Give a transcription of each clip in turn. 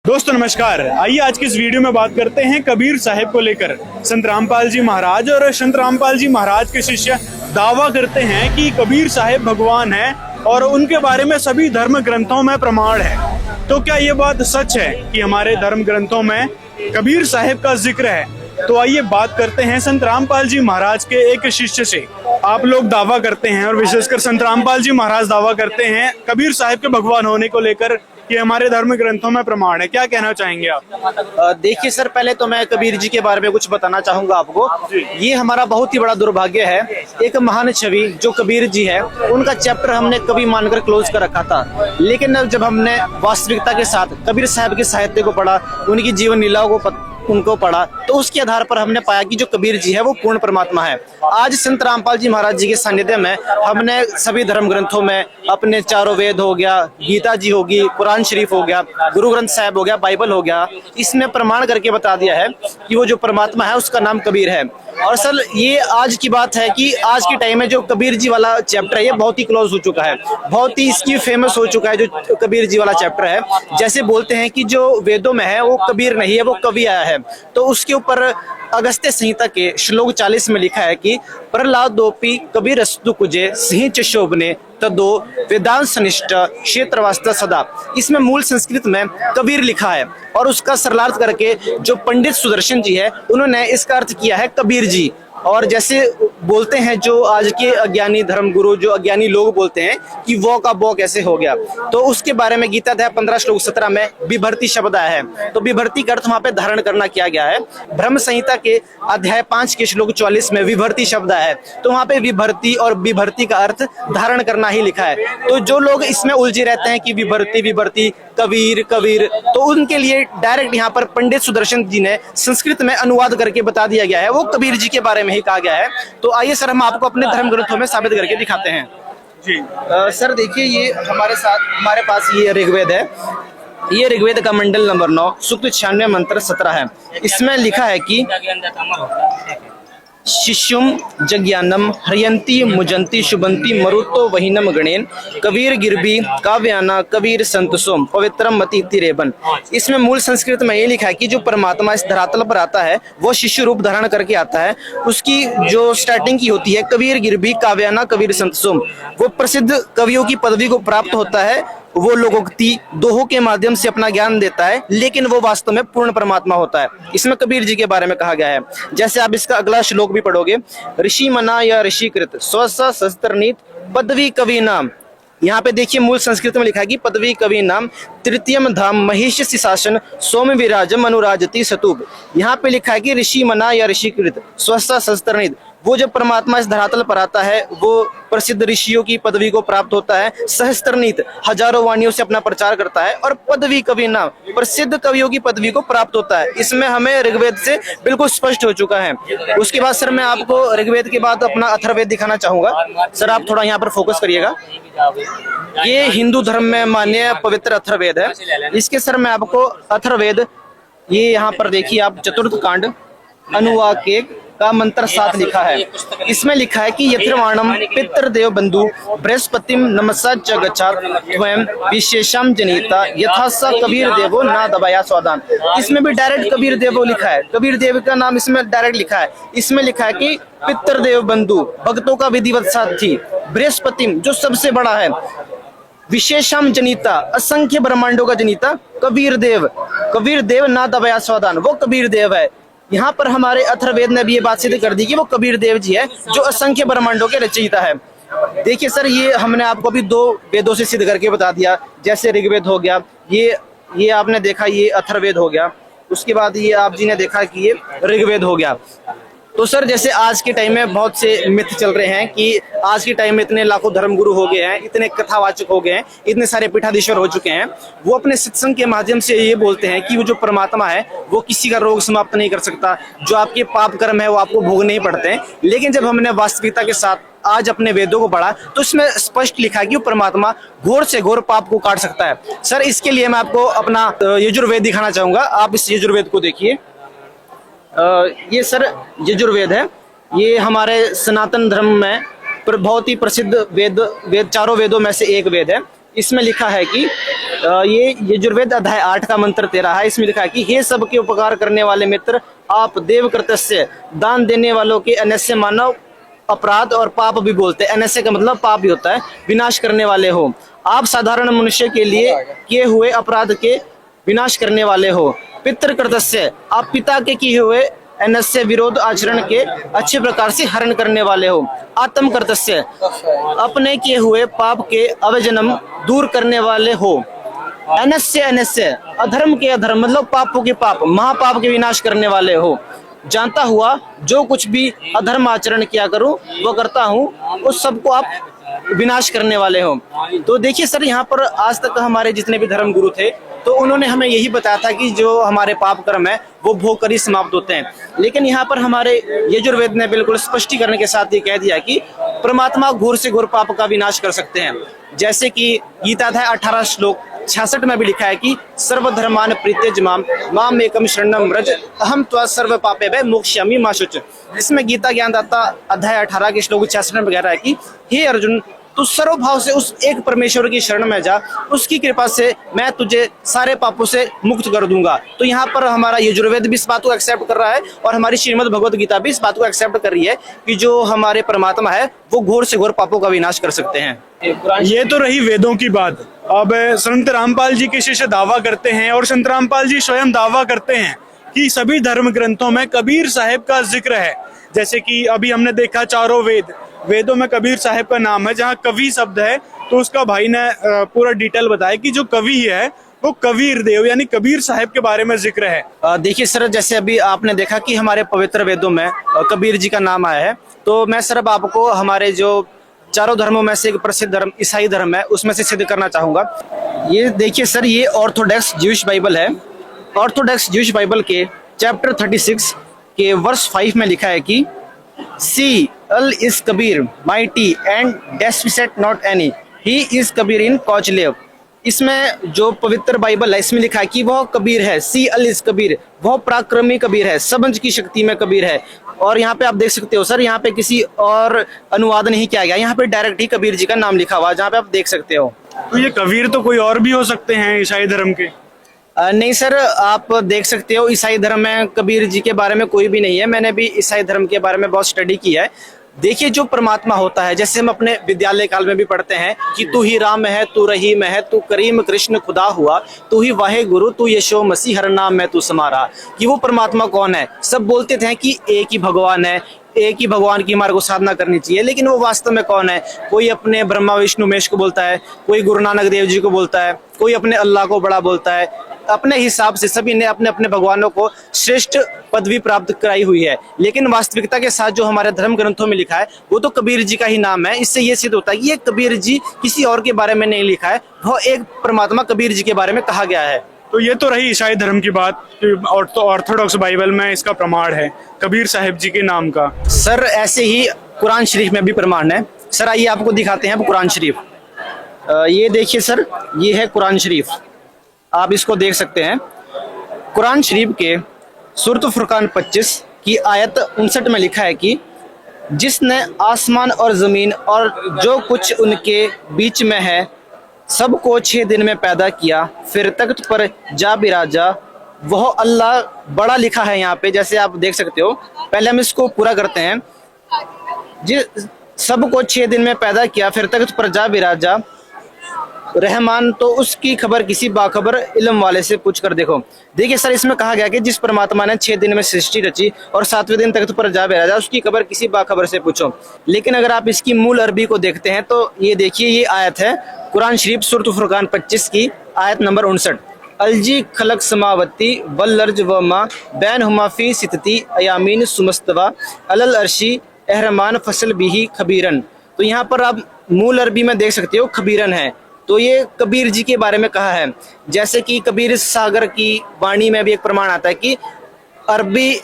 दोस्तों नमस्कार। आइए आज की इस वीडियो में बात करते हैं कबीर साहिब को लेकर। संत रामपाल जी महाराज और संत रामपाल जी महाराज के शिष्य दावा करते हैं कि कबीर साहिब भगवान है और उनके बारे में सभी धर्म ग्रंथों में प्रमाण है। तो क्या ये बात सच है कि हमारे धर्म ग्रंथों में कबीर साहिब का जिक्र है? तो आइए बात करते हैं संत रामपाल जी महाराज के एक शिष्य से। आप लोग दावा करते हैं और विशेषकर संत रामपाल जी महाराज दावा करते हैं कबीर साहिब के भगवान होने को लेकर कि हमारे धर्म ग्रंथों में प्रमाण है। क्या कहना चाहेंगे आप? देखिए सर, पहले तो मैं कबीर जी के बारे में कुछ बताना चाहूंगा आपको। ये हमारा बहुत ही बड़ा दुर्भाग्य है। एक महान छवि जो कबीर जी है, उनका चैप्टर हमने कभी मानकर क्लोज कर रखा था, लेकिन अब जब हमने वास्तविकता के साथ कबीर साहब के साहित्य को पढ़ा, उनकी जीवन लीलाओं को उनको पढ़ा, तो उसके आधार पर हमने पाया कि जो कबीर जी है वो पूर्ण परमात्मा है। आज संत रामपाल जी महाराज जी के सानिध्य में हमने सभी धर्म ग्रंथों में अपने चारों वेद हो गया, गीता जी होगी, कुरान शरीफ हो गया, गुरु ग्रंथ साहिब हो गया, बाइबल हो गया, इसमें प्रमाण करके बता दिया है कि वो जो परमात्मा है उसका नाम कबीर है। और सर ये आज की बात है कि आज के टाइम में जो कबीर जी वाला चैप्टर है ये बहुत ही क्लोज हो चुका है, बहुत ही इसकी फेमस हो चुका है जो कबीर जी वाला चैप्टर है। जैसे बोलते हैं कि जो वेदों में है वो कबीर नहीं है, वो कवि आया है। तो उसके ऊपर अगस्त्य संहिता के श्लोक 40 में लिखा है कि प्रहलादोपि कबीरस्तु कुजे सिंह च शोभने तदो वेदांत सनिष्ठ क्षेत्र वास्ता सदा। इसमें मूल संस्कृत में कबीर लिखा है और उसका सरलार्थ करके जो पंडित सुदर्शन जी है उन्होंने इसका अर्थ किया है कबीर जी। और जैसे बोलते हैं जो आज के अज्ञानी धर्मगुरु, जो अज्ञानी लोग बोलते हैं कि वो का वो कैसे हो गया, तो उसके बारे में गीता अध्याय 15 श्लोक 17 में विभर्ति शब्द आया है। तो विभर्ति का अर्थ वहां पे धारण करना किया गया है। ब्रह्म संहिता के अध्याय 5 के श्लोक 44 में विभर्ति शब्द आया है, तो वहां पे विभर्ति और विभर्ति का अर्थ धारण करना ही लिखा है। तो जो लोग इसमें उलझे रहते हैं कि विभर्ति विभर्ति कबीर कबीर, तो उनके लिए डायरेक्ट यहाँ पर पंडित सुदर्शन जी ने संस्कृत में अनुवाद करके बता दिया गया है, वो कबीर जी के बारे में ही कहा गया है। तो आइए सर हम आपको अपने धर्म ग्रंथों में साबित करके दिखाते हैं। जी सर देखिए, ये हमारे पास ये ऋग्वेद है। ये ऋग्वेद का मंडल नंबर 9 सूक्त 96 मंत्र 17 है। इसमें लिखा है कि शिष्युम जज्ञानम हरियंती मुजंती शुभंती मरुतो वहीनम गणेन कबीर गिरबी काव्याना कबीर संतसोम पवित्रम मति तिरेबन। इसमें मूल संस्कृत में ये लिखा है कि जो परमात्मा इस धरातल पर आता है वो शिष्य रूप धारण करके आता है। उसकी जो स्टार्टिंग की होती है कबीर गिरबी काव्याना कबीर संतसोम, वो प्रसिद्ध कवियों की पदवी को प्राप्त होता है। वो लोकोक्ति दोहों के माध्यम से अपना ज्ञान देता है, लेकिन वो वास्तव में पूर्ण परमात्मा होता है। इसमें कबीर जी के बारे में कहा गया है। जैसे आप इसका अगला श्लोक भी पढ़ोगे, ऋषि मना या ऋषिकृत स्वसा शस्त्रनीत पदवी कवि नाम। यहाँ पे देखिए मूल संस्कृत में लिखा है कि पदवी कवि नाम तृतीयम धाम महिष शासन सोम विराजम अनुराजती सतुब। यहाँ पे लिखा है कि ऋषि मना या ऋषिकृत स्वसा शस्त्रनीत, वो जब परमात्मा इस धरातल पर आता है वो प्रसिद्ध ऋषियों की पदवी को प्राप्त होता है। सहस्त्रनीत हजारों वाणियों से अपना प्रचार करता है और पदवी कवि नाम प्रसिद्ध कवियों की पदवी को प्राप्त होता है। इसमें हमें ऋग्वेद से बिल्कुल स्पष्ट हो चुका है। उसके बाद सर मैं आपको ऋग्वेद के बाद अपना अथर्ववेद दिखाना चाहूंगा। सर आप थोड़ा यहाँ पर फोकस करिएगा। ये हिंदू धर्म में मान्य पवित्र अथर्ववेद है। इसके सर मैं आपको अथर्ववेद, ये यहाँ पर देखिए आप चतुर्थ कांड अनुवाक का मंत्र 7 लिखा है। इसमें लिखा है कि यथर्वाणम पितृदेव बंधु बृहस्पतिम नमसा च गच्छात स्वयं विशेषम जनिता यथा स कबीर देवो ना दबाया स्वादान। इसमें भी डायरेक्ट कबीर देवो लिखा है, कबीर देव का नाम इसमें डायरेक्ट लिखा है। इसमें लिखा है कि पितृदेव बंधु भक्तों का विधिवत साथी, बृहस्पतिम जो सबसे बड़ा है, विशेषम जनिता असंख्य ब्रह्मांडों का जनिता, कबीर देव ना दबाया स्वादान, वो कबीर देव है। यहाँ पर हमारे अथर्ववेद ने भी ये बात सिद्ध कर दी कि वो कबीर देव जी है जो असंख्य ब्रह्मांडों के रचयिता है। देखिए सर, ये हमने आपको अभी 2 वेदों से सिद्ध करके बता दिया। जैसे ऋग्वेद हो गया, ये आपने देखा, ये अथर्ववेद हो गया। उसके बाद ये आप जी ने देखा कि ये ऋग्वेद हो गया। तो सर जैसे आज के टाइम में बहुत से मिथ चल रहे हैं कि आज के टाइम में इतने लाखों धर्मगुरु हो गए हैं, इतने कथावाचक हो गए हैं, इतने सारे पीठाधीश्वर हो चुके हैं, वो अपने सत्संग के माध्यम से ये बोलते हैं कि वो जो परमात्मा है वो किसी का रोग समाप्त नहीं कर सकता, जो आपके पाप कर्म है वो आपको भोगने ही पड़ते हैं। लेकिन जब हमने वास्तविकता के साथ आज अपने वेदों को पढ़ा तो इसमें स्पष्ट लिखा है कि वो परमात्मा घोर से घोर पाप को काट सकता है। सर इसके लिए मैं आपको अपना यजुर्वेद दिखाना चाहूंगा। आप इस यजुर्वेद को देखिए। ये सर यजुर्वेद है। ये हमारे सनातन धर्म में बहुत ही प्रसिद्ध वेद चारों वेदों में से एक वेद है। इसमें लिखा है कि ये यजुर्वेद अध्याय 8 का मंत्र 13 है। इसमें लिखा है कि हे सबके उपकार करने वाले मित्र, आप देव कृतस्य दान देने वालों के अनस्य मानव अपराध और पाप भी बोलते हैं। अनस्य का मतलब पाप भी होता है, विनाश करने वाले हो। आप साधारण मनुष्य के लिए किए हुए अपराध के विनाश करने वाले हो। पितृ कृतस्य, आप पिता के किए हुए अनस्य विरोध आचरण के अच्छे प्रकार से हरण करने वाले हो। आत्म कर्तस्य, अपने किए हुए पाप के अवजन्म दूर करने वाले हो। अनस्य अनस्य, अधर्म के अधर्म मतलब पापों के पाप, महापाप के विनाश करने वाले हो। जानता हुआ जो कुछ भी अधर्म आचरण किया करूं वो करता हूं, उस सबको आप विनाश करने वाले हो। तो देखिए सर, यहाँ पर आज तक हमारे जितने भी धर्म गुरु थे तो उन्होंने हमें यही बताया था कि जो हमारे पाप कर्म है वो भोग कर ही समाप्त होते हैं। लेकिन यहाँ पर हमारे यजुर्वेद ने बिल्कुल स्पष्टीकरण के साथ ये कह दिया कि परमात्मा घोर से घोर पाप का विनाश कर सकते हैं। जैसे कि गीता अध्याय 18 श्लोक 66 में भी लिखा है कि सर्वधर्मान प्रीत्यज माम एकम शरणम व्रज अहम त्वा सर्व पापेभ्य मोक्ष्यामि मा शुच। इसमें गीता ज्ञानदाता अध्याय 18 के श्लोक 66 में कह रहा है कि हे अर्जुन, तू सर्व भाव से उस एक परमेश्वर की शरण में जा, उसकी कृपा से मैं तुझे सारे पापों से मुक्त कर दूंगा। तो यहाँ पर हमारा यजुर्वेद भी इस बात को एक्सेप्ट कर रहा है और हमारी श्रीमद् भगवत गीता भी इस बात को एक्सेप्ट कर रही है कि जो हमारे परमात्मा है वो घोर से घोर पापों का विनाश कर सकते हैं। ये तो रही वेदों की बात। अब संत रामपाल जी के शिष्य दावा करते हैं और संत रामपाल जी स्वयं दावा करते हैं कि सभी धर्म ग्रंथों में कबीर साहिब का जिक्र है। जैसे कि अभी हमने देखा चारों वेदों में कबीर साहिब का नाम है। जहाँ कवि शब्द है तो उसका भाई ने पूरा डिटेल बताया कि जो कवि है वो कबीर देव यानी कबीर साहिब के बारे में जिक्र है। देखिए सर, जैसे अभी आपने देखा कि हमारे पवित्र वेदों में कबीर जी का नाम आया है, तो मैं सर अब आपको हमारे जो चारों धर्मों में से एक प्रसिद्ध धर्म ईसाई धर्म है उसमें से सिद्ध करना चाहूंगा। ये देखिए सर, ये ऑर्थोडॉक्स ज्यूइश बाइबल है। ऑर्थोडॉक्स ज्यूइश बाइबल के चैप्टर 36 के वर्स 5 में लिखा है कि सी अल is Kabir mighty and despiseth not any, he is Kabir in कौचलेव। इसमें जो पवित्र बाइबल है इसमें लिखा है कि वह कबीर है, सी अल इज कबीर, वह पराक्रमी कबीर है, सबंज की शक्ति में कबीर है। और यहाँ पे आप देख सकते हो सर, यहाँ पे किसी और अनुवाद नहीं किया गया, यहाँ पे डायरेक्ट ही कबीर जी का नाम लिखा हुआ है, जहाँ पे आप देख सकते हो। तो ये कबीर तो कोई और भी हो सकते हैं ईसाई धर्म के? नहीं सर, आप देख सकते हो ईसाई धर्म में कबीर जी के बारे में कोई भी नहीं है। मैंने भी ईसाई धर्म के बारे में बहुत स्टडी की है। देखिए, जो परमात्मा होता है, जैसे हम अपने विद्यालय काल में भी पढ़ते हैं कि तू ही राम है, तू रहीम है, तू करीम कृष्ण खुदा हुआ, तू ही वाहे गुरु, तू यशो मसीह हर नाम में तू समारा। कि वो परमात्मा कौन है? सब बोलते थे कि एक ही भगवान है, एक ही भगवान की हमारे को साधना करनी चाहिए, लेकिन वो वास्तव में कौन है? कोई अपने ब्रह्मा विष्णु महेश को बोलता है, कोई गुरु नानक देव जी को बोलता है, कोई अपने अल्लाह को बड़ा बोलता है। अपने हिसाब से सभी ने अपने अपने भगवानों को श्रेष्ठ पदवी प्राप्त कराई हुई है, लेकिन वास्तविकता के साथ जो हमारे धर्म ग्रंथों में लिखा है वो तो कबीर जी का ही नाम है। इससे ये सिद्ध होता है कि ये कबीर जी किसी और के बारे में नहीं लिखा है, वो एक परमात्मा कबीर जी के बारे में कहा गया है। तो ये तो रही ईसाई धर्म की बात, और तो ऑर्थोडॉक्स बाइबल में इसका प्रमाण है कबीर साहिब जी के नाम का। सर ऐसे ही कुरान शरीफ में भी प्रमाण है। सर आइए आपको दिखाते हैं कुरान शरीफ। ये देखिए सर, ये है कुरान शरीफ, आप इसको देख सकते हैं। कुरान शरीफ के सूरत फुरकान 25 की आयत 59 में लिखा है कि जिसने आसमान और जमीन और जो कुछ उनके बीच में है सबको 6 दिन में पैदा किया, फिर तख्त पर जा बिराजा, वह अल्लाह बड़ा लिखा है यहाँ पे, जैसे आप देख सकते हो। पहले हम इसको पूरा करते हैं। जिस सबको 6 दिन में पैदा किया, फिर तख्त पर जा बिराजा, रहमान तो उसकी खबर किसी बाखबर इल्म वाले से पूछ कर देखो। देखिए सर, इसमें कहा गया कि जिस परमात्मा ने 6 दिन में सृष्टि रची और 7वें दिन तख्त पर जा बैठा, उसकी खबर किसी बाखबर से पूछो। लेकिन अगर आप इसकी मूल अरबी को देखते हैं तो ये देखिए, ये आयत है कुरान शरीफ सूरत फुरकान 25 की आयत नंबर 59। अलजी खलक समावती वल्लर्ज व मा बैन हुमा फी सितती अयामीन सुमस्तवा अलल अर्शी एहरमान फसल बिही खबीरन। तो यहाँ पर आप मूल अरबी में देख सकते हो खबीरन है, तो ये कबीर जी के बारे में कहा है। जैसे कि कबीर सागर की वाणी में भी एक प्रमाण आता है कि अरबी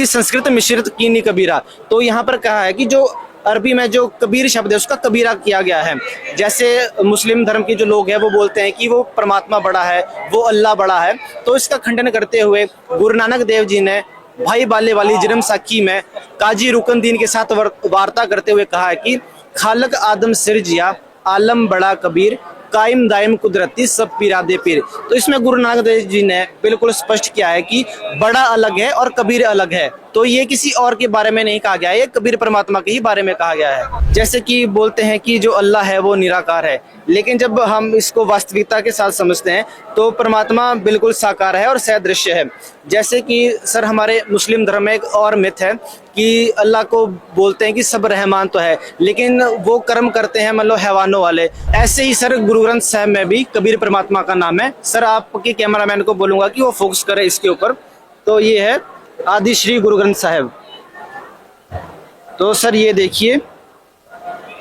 संस्कृत मिश्रित कीनी कबीरा। तो यहाँ पर कहा है कि जो अरबी में जो कबीर शब्द है उसका कबीरा किया गया है। जैसे मुस्लिम धर्म के जो लोग हैं वो बोलते हैं कि वो परमात्मा बड़ा है, वो अल्लाह बड़ा है। तो इसका खंडन करते हुए गुरु नानक देव जी ने भाई बाले वाली जन्म साखी में काजी रुकनदीन के साथ वार्ता करते हुए कहा है कि खालक आदम सिरजिया आलम बड़ा कबीर, कायम दायम कुदरती सब पीरा दे पीर। तो इसमें गुरु नानक देव जी ने बिल्कुल स्पष्ट किया है कि बड़ा अलग है और कबीर अलग है। तो ये किसी और के बारे में नहीं कहा गया है, ये कबीर परमात्मा के ही बारे में कहा गया है। जैसे कि बोलते हैं कि जो अल्लाह है वो निराकार है, लेकिन जब हम इसको वास्तविकता के साथ समझते हैं तो परमात्मा बिल्कुल साकार है और सदृश्य है। जैसे कि सर हमारे मुस्लिम धर्म में एक और मिथ है कि अल्लाह को बोलते हैं कि सब रहमान तो है, लेकिन वो कर्म करते हैं मतलब हैवानों वाले। ऐसे ही सर गुरु ग्रंथ साहिब में भी कबीर परमात्मा का नाम है। सर आपके कैमरामैन को बोलूंगा कि वो फोकस करे इसके ऊपर। तो ये है आदि श्री गुरु ग्रंथ साहिब। तो सर ये देखिए,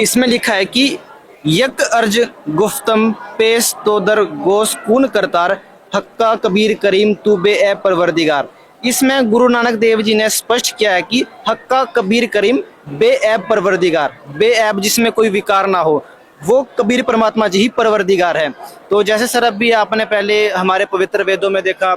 इसमें लिखा है कि यक अर्ज गुफ्तम पेश तो दर गोस कून करतार हक्का कबीर करीम तू बे ए परवरदिगार। इसमें गुरु नानक देव जी ने स्पष्ट किया है कि हक्का कबीर करीम बे ऐब परवरदिगार, बे ऐब जिसमें कोई विकार ना हो, वो कबीर परमात्मा जी ही परवरदिगार है। तो जैसे सर अभी आपने पहले हमारे पवित्र वेदों में देखा,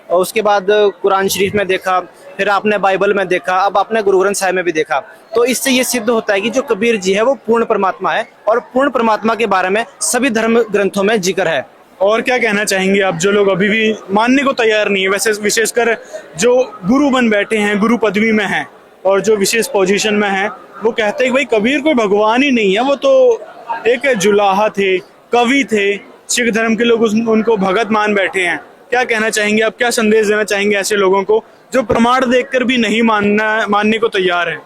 और उसके बाद कुरान शरीफ में देखा, फिर आपने बाइबल में देखा, अब आपने गुरु ग्रंथ साहिब में भी देखा। तो इससे ये सिद्ध होता है कि जो कबीर जी है वो पूर्ण परमात्मा है और पूर्ण परमात्मा के बारे में सभी धर्म ग्रंथों में जिक्र है। और क्या कहना चाहेंगे आप जो लोग अभी भी मानने को तैयार नहीं है, वैसे विशेषकर जो गुरु बन बैठे हैं, गुरु पदवी में हैं और जो विशेष पोजीशन में हैं, वो कहते हैं कि भाई कबीर कोई भगवान ही नहीं है, वो तो एक जुलाहा थे, कवि थे। सिख धर्म के लोग उनको भगत मान बैठे हैं। क्या कहना चाहेंगे आप, क्या संदेश देना चाहेंगे ऐसे लोगों को जो प्रमाण देखकर भी नहीं मानने को तैयार है?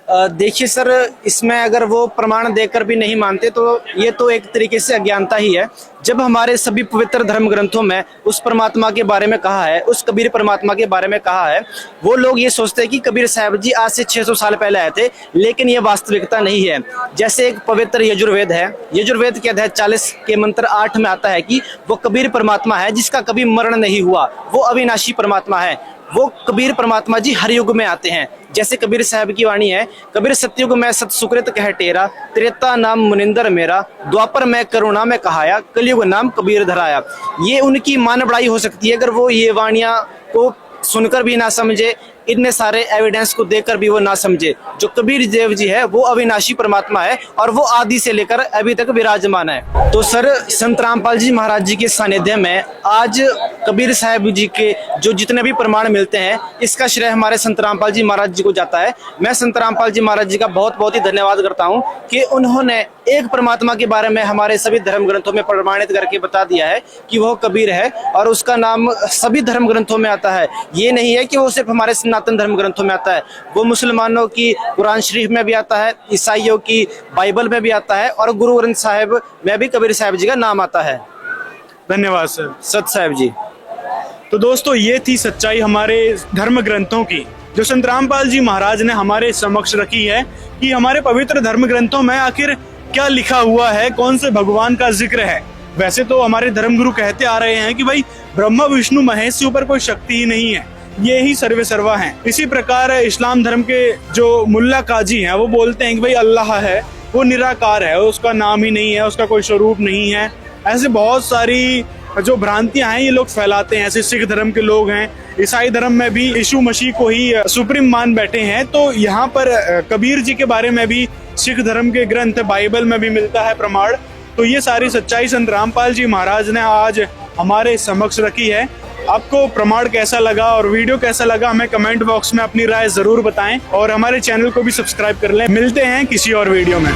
देखिए सर, इसमें अगर वो प्रमाण देकर भी नहीं मानते तो ये तो एक तरीके से अज्ञानता ही है। जब हमारे सभी पवित्र धर्म ग्रंथों में उस परमात्मा के बारे में कहा है, उस कबीर परमात्मा के बारे में कहा है, वो लोग ये सोचते हैं कि कबीर साहब जी आज से 600 साल पहले आए थे, लेकिन ये वास्तविकता नहीं है। जैसे एक पवित्र यजुर्वेद है, यजुर्वेद के अध्याय 40 के मंत्र 8 में आता है कि वो कबीर परमात्मा है जिसका कभी मरण नहीं हुआ, वो अविनाशी परमात्मा है। वो कबीर परमात्मा जी हर युग में आते हैं। जैसे कबीर साहब की वाणी है, कबीर सतयुग में सत सुकृत कह टेरा, त्रेता नाम मुनिंदर मेरा, द्वापर में करुणा में कहाया, कलयुग नाम कबीर धराया। ये उनकी मान बढ़ाई हो सकती है अगर वो ये वाणियां को सुनकर भी ना समझे, इतने सारे एविडेंस को देखकर भी वो ना समझे। जो कबीर देव जी है वो अविनाशी परमात्मा है और वो आदि से लेकर अभी तक विराजमान है। तो सर संत रामपाल जी महाराज जी के सानिध्य में आज कबीर साहब जी के जो जितने भी प्रमाण मिलते हैं, इसका श्रेय हमारे संत रामपाल जी महाराज जी को जाता है। मैं संत रामपाल जी महाराज जी का बहुत बहुत ही धन्यवाद करता हूँ कि उन्होंने एक परमात्मा के बारे में हमारे सभी धर्म ग्रंथों में प्रमाणित करके बता दिया है कि वह कबीर है और उसका नाम सभी धर्म ग्रंथों में आता है। ये नहीं है कि वो सिर्फ हमारे सनातन धर्म ग्रंथों में आता है, वो मुसलमानों की कुरान शरीफ में भी आता है, ईसाइयों की बाइबल में भी आता है और गुरु ग्रंथ साहिब में भी कबीर साहब जी का नाम आता है। धन्यवाद सर। सत साहब जी। तो दोस्तों, ये थी सच्चाई हमारे धर्म ग्रंथों की जो संत रामपाल जी महाराज ने हमारे समक्ष रखी है कि हमारे पवित्र धर्म ग्रंथों में आखिर क्या लिखा हुआ है, कौन से भगवान का जिक्र है। वैसे तो हमारे धर्मगुरु कहते आ रहे हैं कि भाई ब्रह्मा विष्णु महेश से ऊपर कोई शक्ति ही नहीं है, ये ही सर्वे सर्वा हैं। इसी प्रकार इस्लाम धर्म के जो मुल्ला काजी हैं वो बोलते हैं कि भाई अल्लाह है वो निराकार है, उसका नाम ही नहीं है, उसका कोई स्वरूप नहीं है। ऐसे बहुत सारी जो भ्रांतियां हैं ये लोग फैलाते हैं। ऐसे सिख धर्म के लोग हैं, ईसाई धर्म में भी यीशु मसीह को ही सुप्रीम मान बैठे हैं। तो यहाँ पर कबीर जी के बारे में भी सिख धर्म के ग्रंथ बाइबल में भी मिलता है प्रमाण। तो ये सारी सच्चाई संत रामपाल जी महाराज ने आज हमारे समक्ष रखी है। आपको प्रमाण कैसा लगा और वीडियो कैसा लगा हमें कमेंट बॉक्स में अपनी राय जरूर बताएं और हमारे चैनल को भी सब्सक्राइब कर लें। मिलते हैं किसी और वीडियो में।